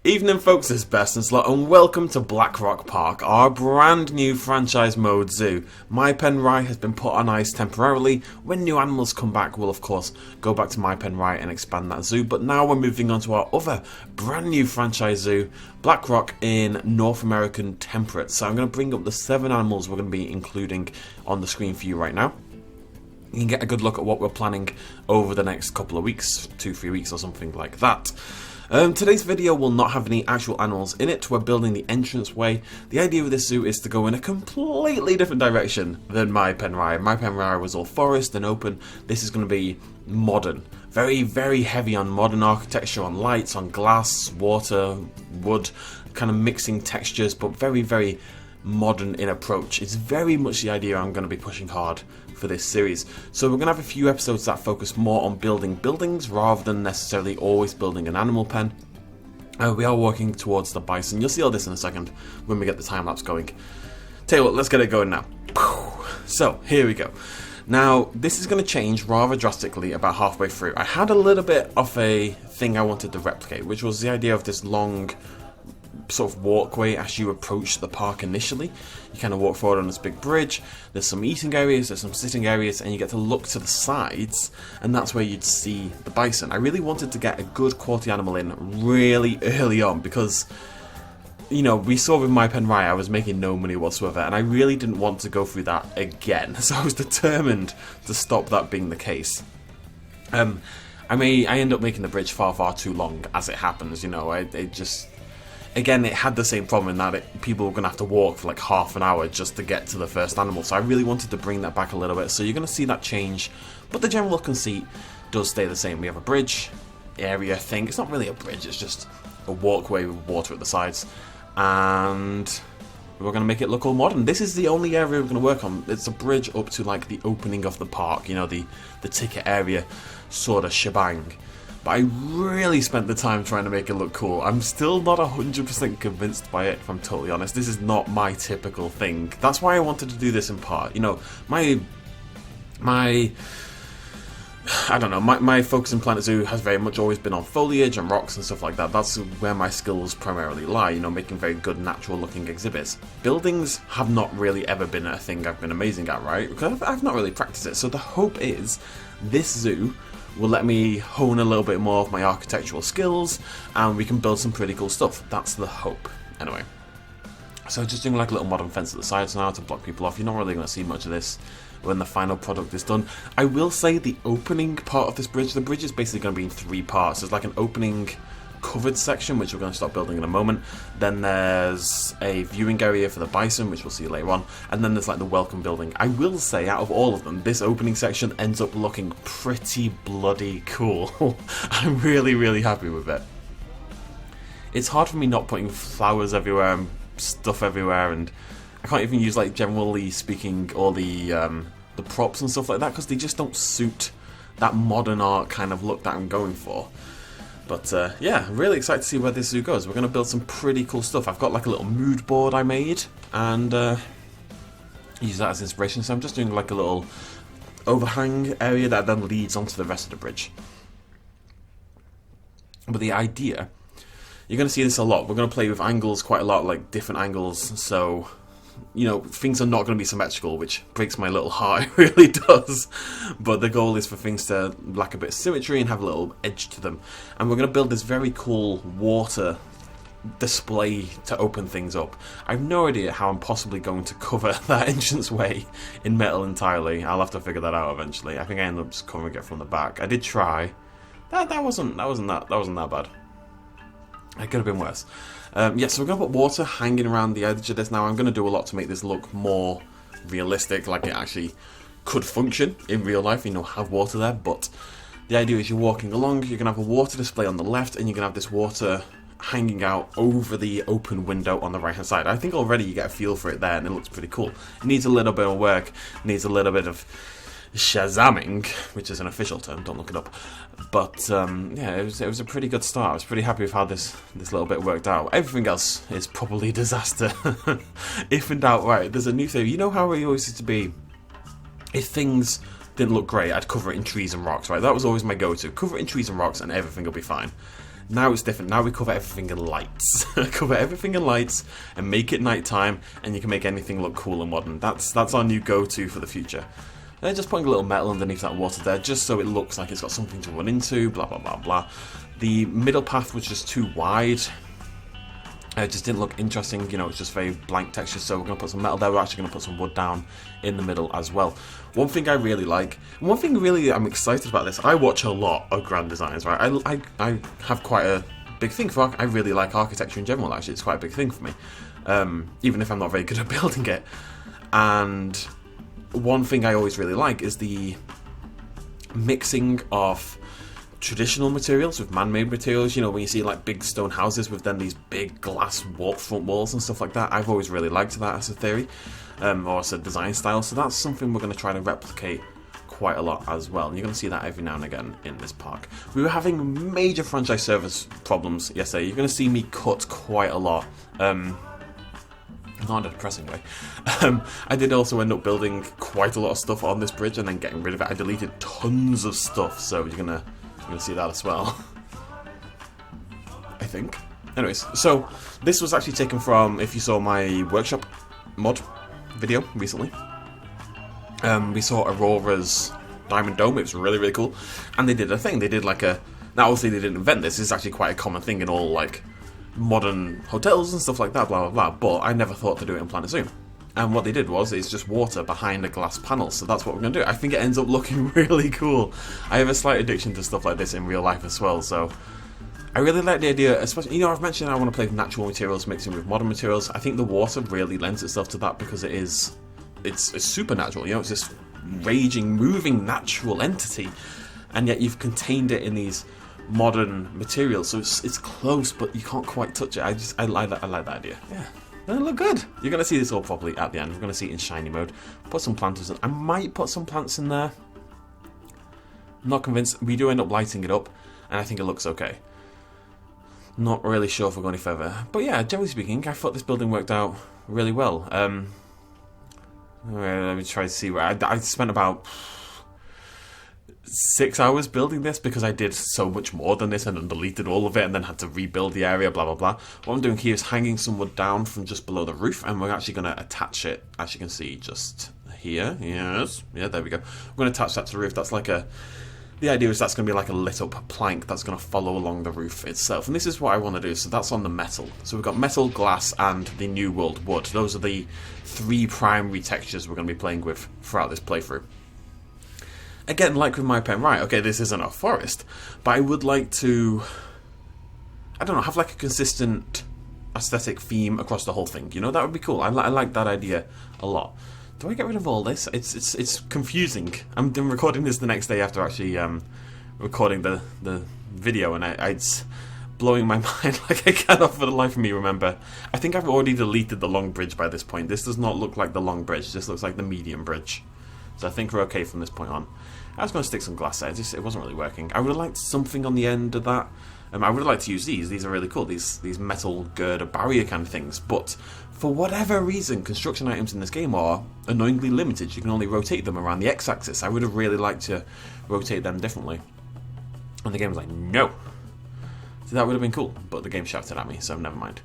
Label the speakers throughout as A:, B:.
A: Evening folks, it's BestInSlot and welcome to Blackrock Park, our brand new franchise mode zoo. My pen Rye has been put on ice temporarily. When new animals come back, we'll of course go back to My Pen Rye and expand that zoo, but now we're moving on to our other brand new franchise zoo, Blackrock in North American Temperate. So I'm going to bring up the 7 animals we're going to be including on the screen for you right now. You can get a good look at what we're planning over the next couple of weeks, 2-3 weeks or something like that. Today's video will not have any actual animals in it. We're building the entranceway. The idea of this zoo is to go in a completely different direction than My Pen Rye. My Pen Rye was all forest and open. This is going to be modern. Very, very heavy on modern architecture, on lights, on glass, water, wood, kind of mixing textures, but very, very modern in approach. It's very much the idea I'm going to be pushing hard for this series. So we're going to have a few episodes that focus more on building buildings rather than necessarily always building an animal pen. We are working towards the bison. You'll see all this in a second when we get the time lapse going. Tell you what, let's get it going now. So here we go. Now this is going to change rather drastically about halfway through. I had a little bit of a thing I wanted to replicate, which was the idea of this long sort of walkway as you approach the park initially. You kind of walk forward on this big bridge, there's some eating areas, there's some sitting areas, and you get to look to the sides, and that's where you'd see the bison. I really wanted to get a good quality animal in really early on because, you know, we saw with My Pen Rye I was making no money whatsoever, and I really didn't want to go through that again, so I was determined to stop that being the case. I end up making the bridge far too long as it happens, you know. Again, it had the same problem in that people were going to have to walk for like half an hour just to get to the first animal. So I really wanted to bring that back a little bit. So you're going to see that change. But the general conceit does stay the same. We have a bridge area thing. It's not really a bridge. It's just a walkway with water at the sides. And we're going to make it look all modern. This is the only area we're going to work on. It's a bridge up to like the opening of the park. You know, the ticket area sort of shebang. But I really spent the time trying to make it look cool. I'm still not 100% convinced by it, if I'm totally honest. This is not my typical thing. That's why I wanted to do this in part. You know, my focus in Planet Zoo has very much always been on foliage and rocks and stuff like that. That's where my skills primarily lie, you know, making very good natural looking exhibits. Buildings have not really ever been a thing I've been amazing at, right? Because I've not really practiced it. So the hope is this zoo will let me hone a little bit more of my architectural skills and we can build some pretty cool stuff. That's the hope. Anyway, so just doing like a little modern fence at the sides now to block people off. You're not really going to see much of this when the final product is done. I will say the opening part of this bridge, the bridge is basically going to be in 3 parts. There's like an opening covered section, which we're going to start building in a moment. Then there's a viewing area for the bison, which we'll see later on. And then there's like the welcome building. I will say, out of all of them, this opening section ends up looking pretty bloody cool. I'm really happy with it. It's hard for me not putting flowers everywhere and stuff everywhere, and I can't even use, like, generally speaking, all the props and stuff like that, because they just don't suit that modern art kind of look that I'm going for. But yeah, I'm really excited to see where this zoo goes. We're going to build some pretty cool stuff. I've got like a little mood board I made and use that as inspiration. So I'm just doing like a little overhang area that then leads onto the rest of the bridge. But the idea, you're going to see this a lot. We're going to play with angles quite a lot, like different angles. So, you know, things are not going to be symmetrical, which breaks my little heart, it really does. But the goal is for things to lack a bit of symmetry and have a little edge to them. And we're going to build this very cool water display to open things up. I have no idea how I'm possibly going to cover that entranceway in metal entirely. I'll have to figure that out eventually. I think I ended up just covering it from the back. I did try. That wasn't that bad. It could have been worse. Yeah, so we're going to put water hanging around the edge of this now. I'm going to do a lot to make this look more realistic, like it actually could function in real life, you know, have water there. But the idea is you're walking along, you're going to have a water display on the left, and you're going to have this water hanging out over the open window on the right hand side. I think already you get a feel for it there, and it looks pretty cool. It needs a little bit of work, it needs a little bit of shazamming, which is an official term, don't look it up. But yeah, it was a pretty good start. I was pretty happy with how this little bit worked out. Everything else is probably a disaster. If in doubt, right, there's a new theory. You know how it always used to be, if things didn't look great, I'd cover it in trees and rocks, right? That was always my go-to. Cover it in trees and rocks and everything will be fine. Now it's different. Now we cover everything in lights. Cover everything in lights and make it nighttime, and you can make anything look cool and modern. That's our new go-to for the future. And just putting a little metal underneath that water there, just so it looks like it's got something to run into, blah, blah, blah, blah. The middle path was just too wide. It just didn't look interesting, you know, it's just very blank texture, so we're going to put some metal there. We're actually going to put some wood down in the middle as well. One thing I really like, and one thing really I'm excited about this, I watch a lot of grand designs, right? I have quite a big thing for, I really like architecture in general, actually. It's quite a big thing for me, even if I'm not very good at building it. And one thing I always really like is the mixing of traditional materials with man-made materials. You know, when you see like big stone houses with then these big glass front walls and stuff like that, I've always really liked that as a theory, or as a design style. So that's something we're going to try to replicate quite a lot as well. And you're going to see that every now and again in this park. We were having major franchise service problems yesterday. You're going to see me cut quite a lot. Not in a depressing way. I did also end up building quite a lot of stuff on this bridge and then getting rid of it. I deleted tons of stuff, so you're gonna see that as well. I think. Anyways, so this was actually taken from, if you saw my workshop mod video recently. We saw Aurora's Diamond Dome. It was really, really cool. And they did a thing. They did like a... Now, obviously, they didn't invent this. This is actually quite a common thing in all, like, modern hotels and stuff like that, blah, blah, blah. But I never thought to do it in Planet Zoo. And what they did was, it's just water behind a glass panel. So that's what we're going to do. I think it ends up looking really cool. I have a slight addiction to stuff like this in real life as well, so I really like the idea, especially, you know, I've mentioned I want to play with natural materials mixing with modern materials. I think the water really lends itself to that because it's supernatural, you know, it's this raging, moving, natural entity, and yet you've contained it in these modern materials, so it's close, but you can't quite touch it. I like that idea. Yeah. It'll look good. You're going to see this all properly at the end. We're going to see it in shiny mode. Put some planters in. I might put some plants in there. I'm not convinced. We do end up lighting it up, and I think it looks okay. Not really sure if we'll go any further. But yeah, generally speaking, I thought this building worked out really well. Let me try to see where... I spent about 6 hours building this because I did so much more than this and then deleted all of it and then had to rebuild the area, blah, blah, blah. What I'm doing here is hanging some wood down from just below the roof, and we're actually going to attach it, as you can see, just here. Yes. Yeah, there we go. We're going to attach that to the roof. That's like a... The idea is that's going to be like a lit up plank that's going to follow along the roof itself. And this is what I want to do. So that's on the metal. So we've got metal, glass, and the New World wood. Those are the 3 primary textures we're going to be playing with throughout this playthrough. Again, like with my pen, right, okay, this isn't a forest, but I would like to, I don't know, have like a consistent aesthetic theme across the whole thing, you know, that would be cool. I like that idea a lot. Do I get rid of all this? It's confusing. I'm recording this the next day after actually recording the video, and it's blowing my mind like I cannot for the life of me remember. I think I've already deleted the long bridge by this point. This does not look like the long bridge, this looks like the medium bridge. So I think we're okay from this point on. I was going to stick some glass there, it wasn't really working. I would have liked something on the end of that. I would have liked to use these. These are really cool, these metal girder barrier kind of things. But for whatever reason, construction items in this game are annoyingly limited. You can only rotate them around the x-axis. I would have really liked to rotate them differently. And the game was like, no. So that would have been cool, but the game shouted at me, so never mind.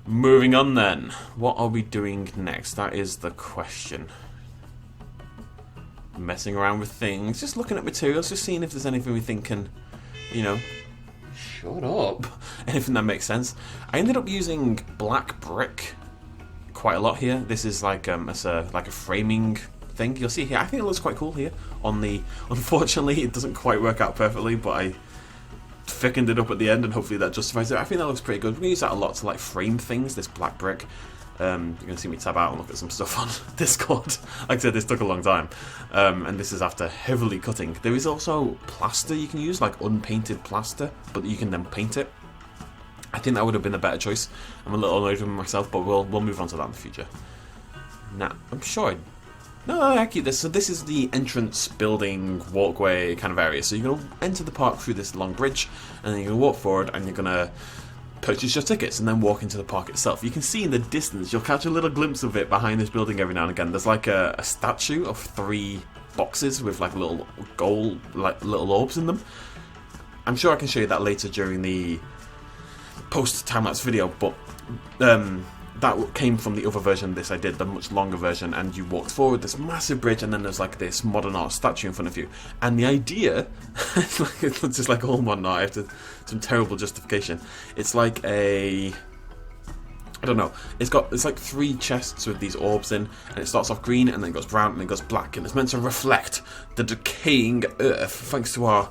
A: Moving on then. What are we doing next? That is the question. Messing around with things, just looking at materials, just seeing if there's anything we think can, you know, shut up, anything that makes sense. I ended up using black brick quite a lot here. This is like like a framing thing. You'll see here. I think it looks quite cool here. On the, unfortunately, it doesn't quite work out perfectly, but I thickened it up at the end, and hopefully that justifies it. I think that looks pretty good. We're gonna use that a lot to like frame things. This black brick. You're going to see me tab out and look at some stuff on Discord. Like I said, this took a long time. And this is after heavily cutting. There is also plaster you can use, like unpainted plaster, but you can then paint it. I think that would have been a better choice. I'm a little annoyed with myself, but we'll move on to that in the future. Now, I'm sure I keep this. So this is the entrance building walkway kind of area. So you're going to enter the park through this long bridge, and then you're going to walk forward, and you're going to purchase your tickets and then walk into the park itself. You can see in the distance, you'll catch a little glimpse of it behind this building every now and again. There's like a statue of 3 boxes with like little gold, like little orbs in them. I'm sure I can show you that later during the post-time-lapse video, but that came from the other version of this I did, the much longer version, and you walked forward this massive bridge, and then there's like this modern art statue in front of you. And the idea, it's just like all modern art, I have to, some terrible justification. It's like a, I don't know, it's like 3 chests with these orbs in, and it starts off green, and then it goes brown, and then it goes black, and it's meant to reflect the decaying earth, thanks to our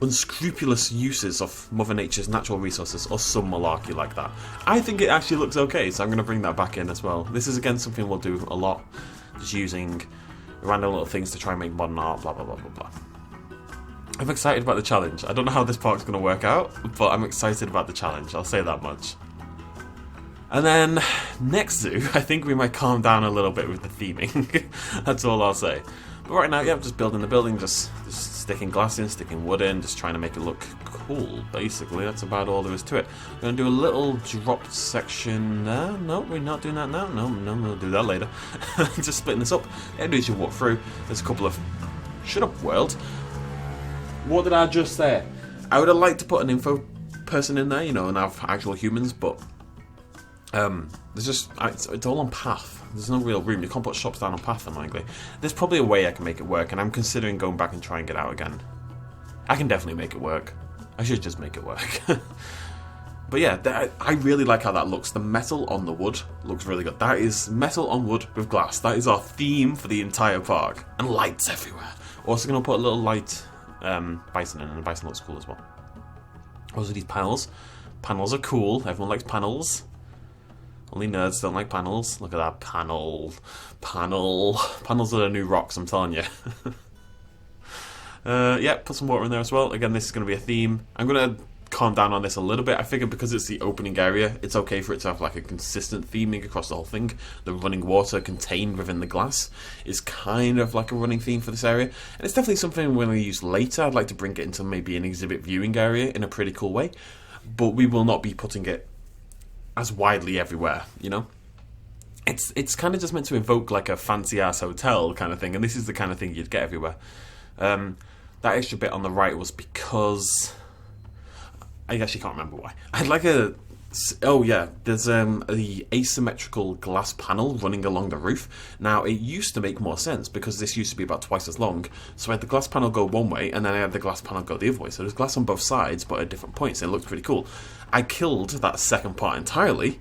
A: unscrupulous uses of Mother Nature's natural resources, or some malarkey like that. I think it actually looks okay, so I'm going to bring that back in as well. This is again something we'll do a lot, just using random little things to try and make modern art, blah blah blah blah blah. I'm excited about the challenge. I don't know how this park's going to work out, but I'm excited about the challenge, I'll say that much. And then, next zoo, I think we might calm down a little bit with the theming. That's all I'll say. But right now, yeah, I'm just building the building, just sticking glass in, sticking wood in, just trying to make it look cool, basically. That's about all there is to it. I'm going to do a little dropped section there. No, we're not doing that now. No, we'll do that later. Just splitting this up. And as you walk through, there's a couple of... Shut up, world. What did I just say? I would have liked to put an info person in there, you know, and have actual humans, but... there's just, it's all on path. There's no real room. You can't put shops down on path, annoyingly. There's probably a way I can make it work, and I'm considering going back and trying it out again. I can definitely make it work. I should just make it work. But yeah, I really like how that looks. The metal on the wood looks really good. That is metal on wood with glass. That is our theme for the entire park. And lights everywhere. Also going to put a little light bison in, and the bison looks cool as well. Also these panels. Panels are cool. Everyone likes panels. Only nerds don't like panels. Look at that panel. Panels are the new rocks, I'm telling you. Yeah, put some water in there as well. Again, this is going to be a theme. I'm going to calm down on this a little bit. I figure because it's the opening area, it's okay for it to have like a consistent theming across the whole thing. The running water contained within the glass is kind of like a running theme for this area. And it's definitely something I'm going to use later. I'd like to bring it into maybe an exhibit viewing area in a pretty cool way. But we will not be putting it as widely everywhere, you know? It's kind of just meant to evoke like a fancy-ass hotel kind of thing, and this is the kind of thing you'd get everywhere. That extra bit on the right was because... I actually can't remember why. I'd like a... Oh yeah, there's the asymmetrical glass panel running along the roof. Now, it used to make more sense because this used to be about twice as long. So I had the glass panel go one way, and then I had the glass panel go the other way. So there's glass on both sides, but at different points. It looked pretty cool. I killed that second part entirely,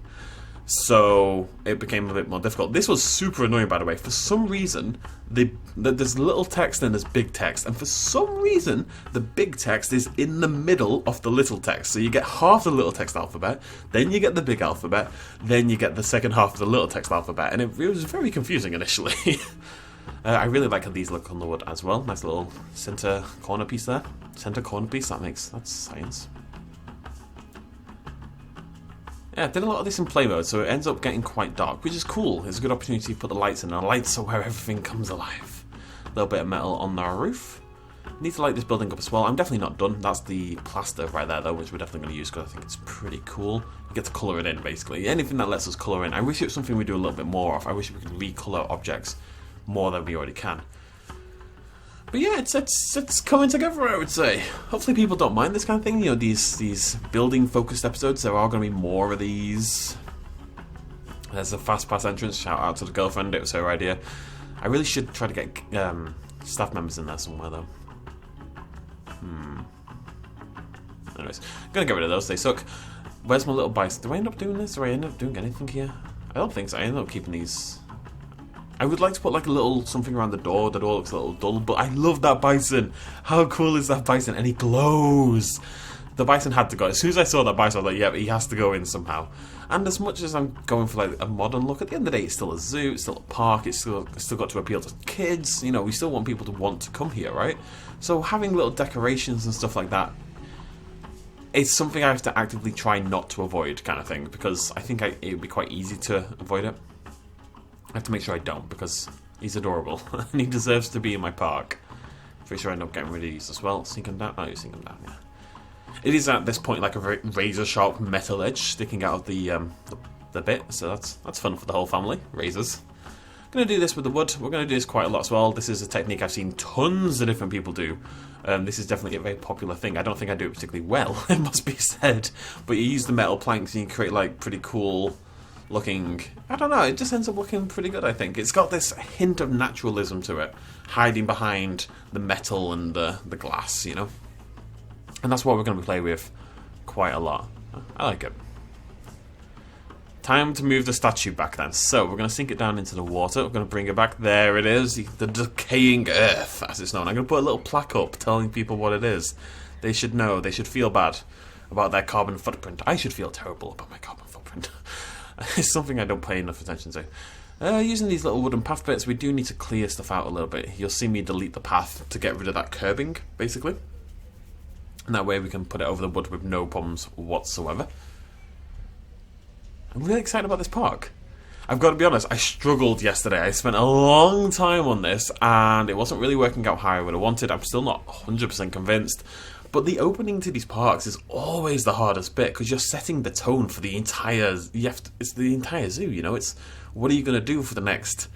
A: so it became a bit more difficult. This was super annoying, by the way. For some reason, there's little text and there's big text, and for some reason, the big text is in the middle of the little text. So you get half the little text alphabet, then you get the big alphabet, then you get the second half of the little text alphabet, and it was very confusing initially. I really like how these look on the wood as well. Nice little center corner piece there. Center corner piece, that's science. Yeah, I did a lot of this in play mode, so it ends up getting quite dark, which is cool. It's a good opportunity to put the lights in, and the lights are where everything comes alive. A little bit of metal on the roof. Need to light this building up as well. I'm definitely not done. That's the plaster right there, though, which we're definitely going to use because I think it's pretty cool. You get to colour it in, basically. Anything that lets us colour in. I wish it was something we do a little bit more of. I wish we could recolour objects more than we already can. But yeah, it's coming together, I would say. Hopefully people don't mind this kind of thing. You know, these building-focused episodes, there are going to be more of these. There's a fast pass entrance. Shout out to the girlfriend, it was her idea. I really should try to get staff members in there somewhere, though. Anyways, I'm going to get rid of those, they suck. Where's my little bison? Do I end up doing this, or I end up doing anything here? I don't think so. I end up keeping these... I would like to put like a little something around the door. The door looks a little dull, but I love that bison. How cool is that bison? And he glows. The bison had to go. As soon as I saw that bison, I was like, yeah, he has to go in somehow. And as much as I'm going for like a modern look, at the end of the day, it's still a zoo, it's still a park, it's still got to appeal to kids. You know, we still want people to want to come here, right? So having little decorations and stuff like that, it's something I have to actively try not to avoid, kind of thing, because I think it would be quite easy to avoid it. I have to make sure I don't, because he's adorable and he deserves to be in my park. Pretty sure I end up getting rid of these as well. Sink him down. Oh, you sink him down, yeah. It is at this point like a razor sharp metal edge sticking out of the bit, so that's fun for the whole family. Razors. Going to do this with the wood. We're going to do this quite a lot as well. This is a technique I've seen tons of different people do. This is definitely a very popular thing. I don't think I do it particularly well, it must be said. But you use the metal planks and you create like pretty cool looking... I don't know, it just ends up looking pretty good, I think. It's got this hint of naturalism to it, hiding behind the metal and the glass, you know. And that's what we're going to be playing with quite a lot. I like it. Time to move the statue back then. So we're going to sink it down into the water. We're going to bring it back. There it is. The decaying earth, as it's known. I'm going to put a little plaque up telling people what it is. They should know. They should feel bad about their carbon footprint. I should feel terrible about my carbon footprint. It's something I don't pay enough attention to. Using these little wooden path bits, we do need to clear stuff out a little bit. You'll see me delete the path to get rid of that curbing, basically. And that way we can put it over the wood with no problems whatsoever. I'm really excited about this park. I've got to be honest, I struggled yesterday. I spent a long time on this and it wasn't really working out how I would have wanted. I'm still not 100% convinced. But the opening to these parks is always the hardest bit because you're setting the tone for the entire... it's the entire zoo, you know? It's what are you going to do for the next...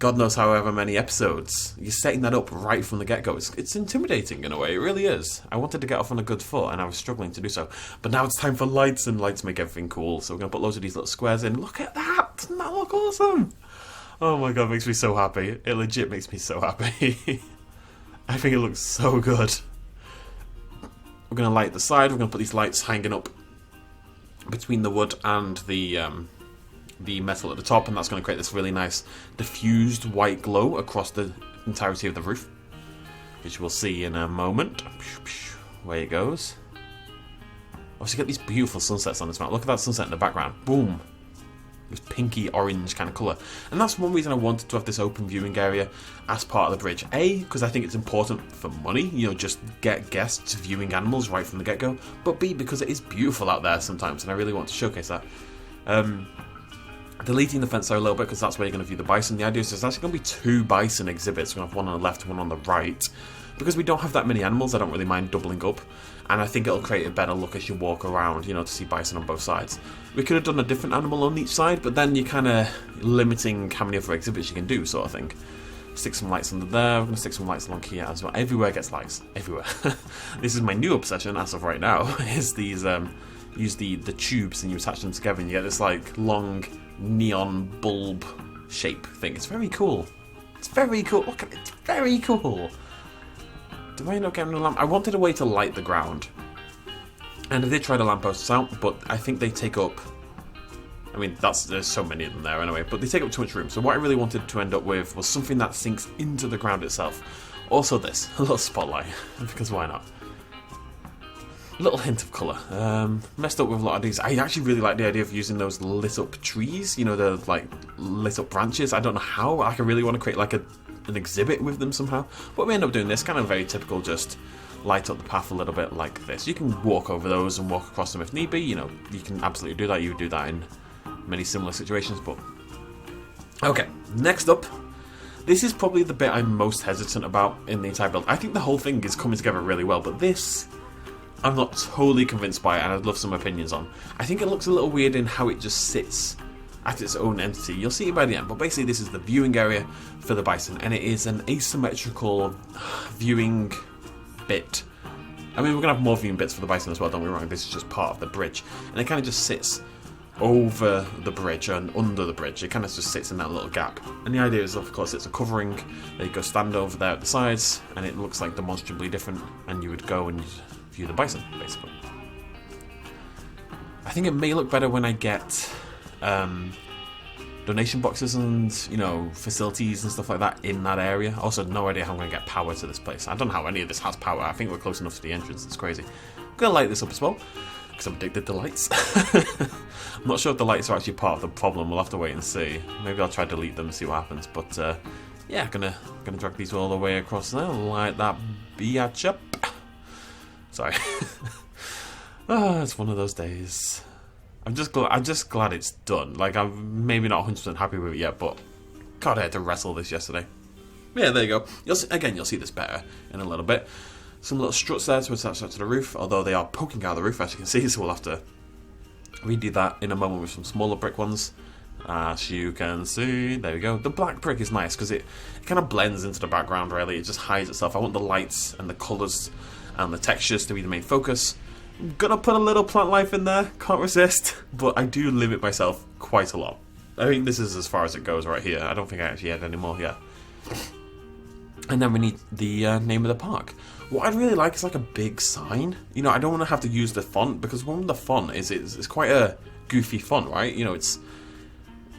A: God knows however many episodes. You're setting that up right from the get-go. It's intimidating in a way, it really is. I wanted to get off on a good foot and I was struggling to do so. But now it's time for lights, and lights make everything cool. So we're going to put loads of these little squares in. Look at that! Doesn't that look awesome? Oh my god, it makes me so happy. It legit makes me so happy. I think it looks so good. We're going to light the side. We're going to put these lights hanging up between the wood and the metal at the top, and that's going to create this really nice diffused white glow across the entirety of the roof, which we'll see in a moment. Where it goes. Also, you get these beautiful sunsets on this map. Look at that sunset in the background. Boom. This pinky orange kind of colour. And that's one reason I wanted to have this open viewing area as part of the bridge. A, because I think it's important for money, you know, just get guests viewing animals right from the get-go. But B, because it is beautiful out there sometimes, and I really want to showcase that. Deleting the fence there a little bit because that's where you're going to view the bison. The idea is there's actually going to be 2 bison exhibits. We're going to have one on the left and one on the right. Because we don't have that many animals, I don't really mind doubling up. And I think it'll create a better look as you walk around, you know, to see bison on both sides. We could have done a different animal on each side, but then you're kind of limiting how many other exhibits you can do, sort of thing. Stick some lights under there. We're going to stick some lights along here as well. Everywhere gets lights. Everywhere. This is my new obsession as of right now, is these, use the tubes and you attach them together and you get this, like, long... neon bulb shape thing. It's very cool. It's very cool. Look at it. It's very cool. Do I end up getting a lamp? I wanted a way to light the ground. And I did try the lampposts out, but I think they take up... I mean, there's so many of them there anyway, but they take up too much room. So what I really wanted to end up with was something that sinks into the ground itself. Also this, a little spotlight, because why not? A little hint of colour. Messed up with a lot of these. I actually really like the idea of using those lit up trees, you know, the like lit up branches. I don't know how. Like, I really want to create like an exhibit with them somehow. But we end up doing this, kind of very typical, just light up the path a little bit like this. You can walk over those and walk across them if need be. You know, you can absolutely do that. You would do that in many similar situations, but... Okay, next up. This is probably the bit I'm most hesitant about in the entire build. I think the whole thing is coming together really well, but this... I'm not totally convinced by it, and I'd love some opinions on. I think it looks a little weird in how it just sits at its own entity. You'll see it by the end, but basically this is the viewing area for the bison, and it is an asymmetrical viewing bit. I mean, we're going to have more viewing bits for the bison as well, don't get me wrong. This is just part of the bridge, and it kind of just sits over the bridge and under the bridge. It kind of just sits in that little gap. And the idea is, of course, it's a covering. There you go, stand over there at the sides, and it looks like demonstrably different, and you would go and view the bison, basically. I think it may look better when I get donation boxes and, you know, facilities and stuff like that in that area. Also, no idea how I'm going to get power to this place. I don't know how any of this has power. I think we're close enough to the entrance. It's crazy. I'm going to light this up as well, because I'm addicted to lights. I'm not sure if the lights are actually part of the problem. We'll have to wait and see. Maybe I'll try to delete them and see what happens. But, yeah, gonna drag these all the way across there. Light that biatch up. Sorry. It's one of those days. I'm just glad it's done. Like, I'm maybe not 100% happy with it yet, but God, I had to wrestle this yesterday. Yeah, there you go. You'll see this better in a little bit. Some little struts there to attach that to the roof, although they are poking out of the roof, as you can see, so we'll have to redo that in a moment with some smaller brick ones. As you can see, there we go. The black brick is nice because it kind of blends into the background, really. It just hides itself. I want the lights and the colours and the textures to be the main focus. I'm gonna put a little plant life in there, can't resist, but I do limit myself quite a lot. I think this is as far as it goes right here. I don't think I actually had any more yet. And then we need the name of the park. What I'd really like is like a big sign. You know, I don't want to have to use the font because one of the font is it's quite a goofy font, right? You know, it's,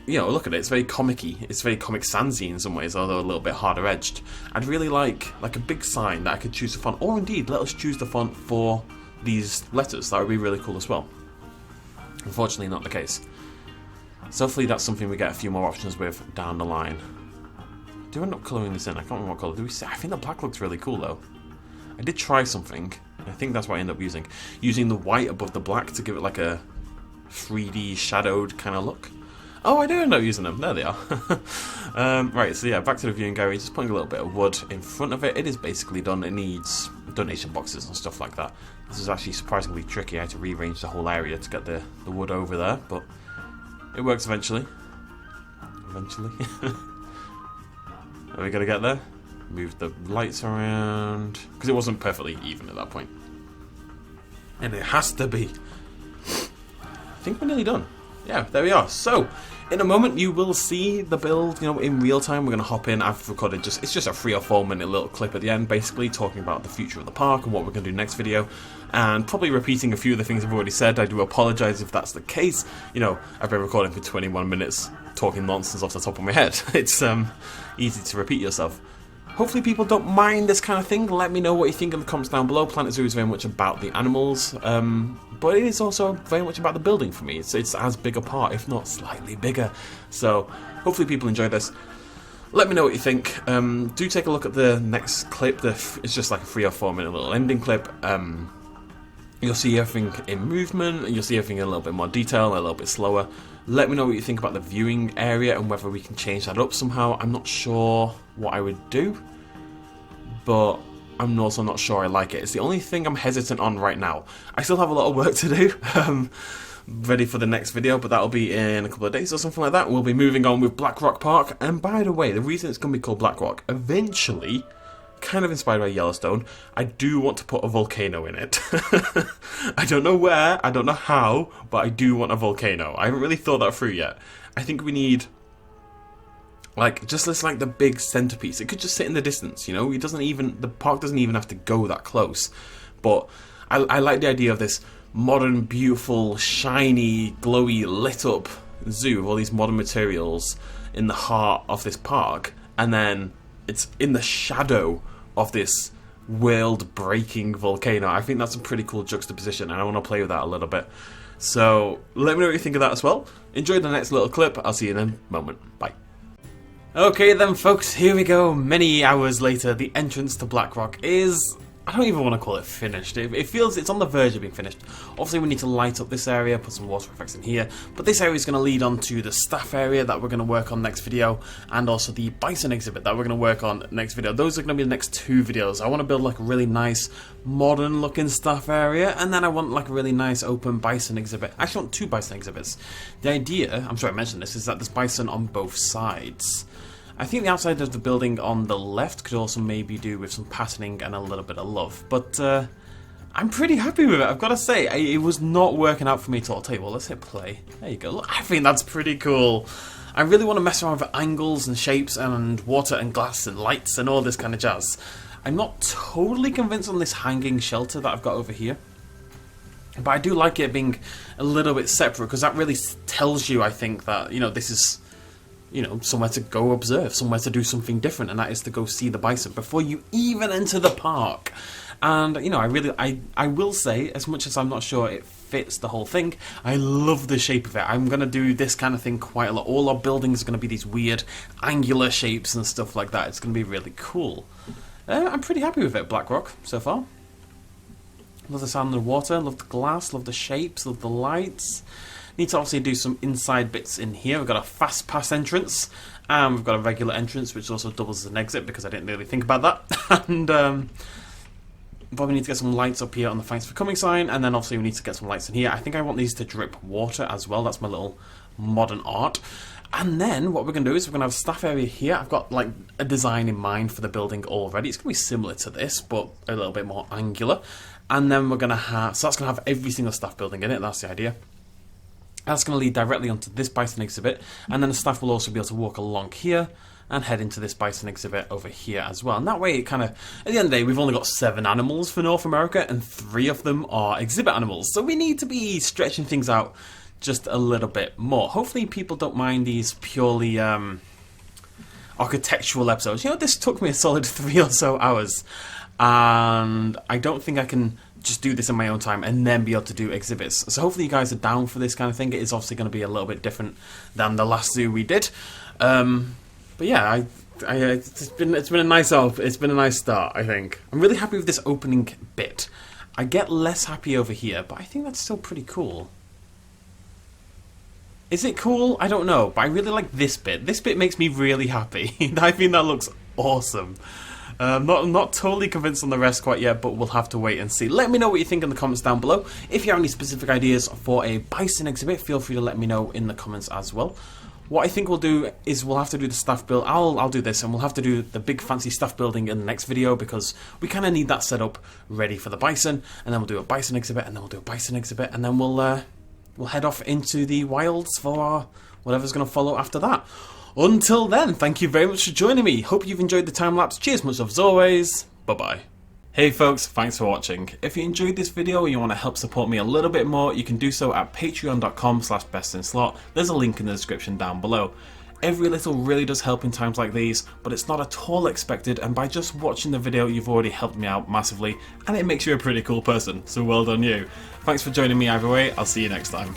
A: you know, look at it, it's very comic-y. It's very Comic Sans-y in some ways, although a little bit harder edged. I'd really like a big sign that I could choose the font, or indeed let us choose the font for these letters. That would be really cool as well. Unfortunately not the case. So hopefully that's something we get a few more options with down the line. Do I end up colouring this in? I can't remember what colour. Do we see? I think the black looks really cool though. I did try something. I think that's what I ended up using. Using the white above the black to give it like a 3D shadowed kind of look. Oh, I do end up using them. There they are. Right, so yeah, back to the viewing gallery. Just putting a little bit of wood in front of it. It is basically done. It needs donation boxes and stuff like that. This is actually surprisingly tricky. I had to rearrange the whole area to get the wood over there, but it works eventually. Eventually. Are we going to get there? Move the lights around. Because it wasn't perfectly even at that point. And it has to be. I think we're nearly done. Yeah, there we are. So, in a moment you will see the build, you know, in real time. We're going to hop in. I've recorded it's just a 3 or 4 minute little clip at the end, basically talking about the future of the park and what we're going to do next video. And probably repeating a few of the things I've already said. I do apologise if that's the case. You know, I've been recording for 21 minutes talking nonsense off the top of my head. It's easy to repeat yourself. Hopefully people don't mind this kind of thing. Let me know what you think in the comments down below. Planet Zoo is very much about the animals, but it is also very much about the building for me. It's as big a part, if not slightly bigger. So hopefully people enjoy this. Let me know what you think. Do take a look at the next clip. It's just like a 3 or 4 minute little ending clip. You'll see everything in movement, and you'll see everything in a little bit more detail, a little bit slower. Let me know what you think about the viewing area and whether we can change that up somehow. I'm not sure what I would do, but I'm also not sure I like it. It's the only thing I'm hesitant on right now. I still have a lot of work to do, ready for the next video, but that'll be in a couple of days or something like that. We'll be moving on with Blackrock Park, and by the way, the reason it's going to be called Blackrock, eventually, kind of inspired by Yellowstone, I do want to put a volcano in it. I don't know where, I don't know how, but I do want a volcano. I haven't really thought that through yet. I think we need, like, just this, like, the big centerpiece. It could just sit in the distance, you know? The park doesn't even have to go that close. But I like the idea of this modern, beautiful, shiny, glowy, lit up zoo with all these modern materials in the heart of this park, and then it's in the shadow of this world-breaking volcano. I think that's a pretty cool juxtaposition, and I want to play with that a little bit. So let me know what you think of that as well. Enjoy the next little clip. I'll see you in a moment. Bye. Okay then folks, here we go. Many hours later, the entrance to Blackrock is, I don't even want to call it finished. It feels it's on the verge of being finished. Obviously we need to light up this area, put some water effects in here, but this area is going to lead on to the staff area that we're going to work on next video, and also the Bison exhibit that we're going to work on next video. Those are going to be the next 2 videos. I want to build like a really nice modern looking staff area, and then I want like a really nice open Bison exhibit. I actually want 2 Bison exhibits. The idea, I'm sure I mentioned this, is that there's Bison on both sides. I think the outside of the building on the left could also maybe do with some patterning and a little bit of love, but I'm pretty happy with it, I've got to say. It was not working out for me at all. I'll tell you what, let's hit play. There you go. Look, I think that's pretty cool. I really want to mess around with angles and shapes and water and glass and lights and all this kind of jazz. I'm not totally convinced on this hanging shelter that I've got over here, but I do like it being a little bit separate, because that really tells you, I think, that, you know, this is, you know, somewhere to go observe, somewhere to do something different, and that is to go see the bison before you even enter the park. And, you know, I will say, as much as I'm not sure it fits the whole thing, I love the shape of it. I'm going to do this kind of thing quite a lot. All our buildings are going to be these weird angular shapes and stuff like that. It's going to be really cool. I'm pretty happy with it, Blackrock, so far. Love the sound of the water, love the glass, love the shapes, love the lights. Need to obviously do some inside bits in here. We've got a fast pass entrance, and we've got a regular entrance, which also doubles as an exit, because I didn't really think about that. And But we need to get some lights up here on the thanks for coming sign, and then obviously we need to get some lights in here. I think I want these to drip water as well. That's my little modern art. And then what we're going to do is we're going to have a staff area here. I've got like a design in mind for the building already. It's going to be similar to this, but a little bit more angular. And then we're going to have, so that's going to have every single staff building in it. That's the idea. That's going to lead directly onto this Bison exhibit. And then the staff will also be able to walk along here and head into this Bison exhibit over here as well. And that way it kind of, at the end of the day, we've only got 7 animals for North America and 3 of them are exhibit animals. So we need to be stretching things out just a little bit more. Hopefully people don't mind these purely architectural episodes. You know, this took me a solid 3 or so hours, and I don't think I can just do this in my own time and then be able to do exhibits. So hopefully you guys are down for this kind of thing. It is obviously going to be a little bit different than the last zoo we did. But yeah, it's been a nice start, I think. I'm really happy with this opening bit. I get less happy over here, but I think that's still pretty cool. Is it cool? I don't know, but I really like this bit. This bit makes me really happy. I think that looks awesome. Not totally convinced on the rest quite yet, but we'll have to wait and see. Let me know what you think in the comments down below. If you have any specific ideas for a Bison exhibit, feel free to let me know in the comments as well. What I think we'll do is we'll have to do the staff build. I'll do this, and we'll have to do the big fancy staff building in the next video because we kind of need that set up ready for the Bison, and then we'll do a Bison exhibit, and then we'll do a Bison exhibit, and then we'll head off into the wilds for our whatever's going to follow after that. Until then, thank you very much for joining me. Hope you've enjoyed the time lapse. Cheers, much love as always. Bye bye. Hey folks, thanks for watching. If you enjoyed this video and you want to help support me a little bit more, you can do so at patreon.com/bestinslot. There's a link in the description down below. Every little really does help in times like these, but it's not at all expected, and by just watching the video you've already helped me out massively, and it makes you a pretty cool person, so well done you. Thanks for joining me either way, I'll see you next time.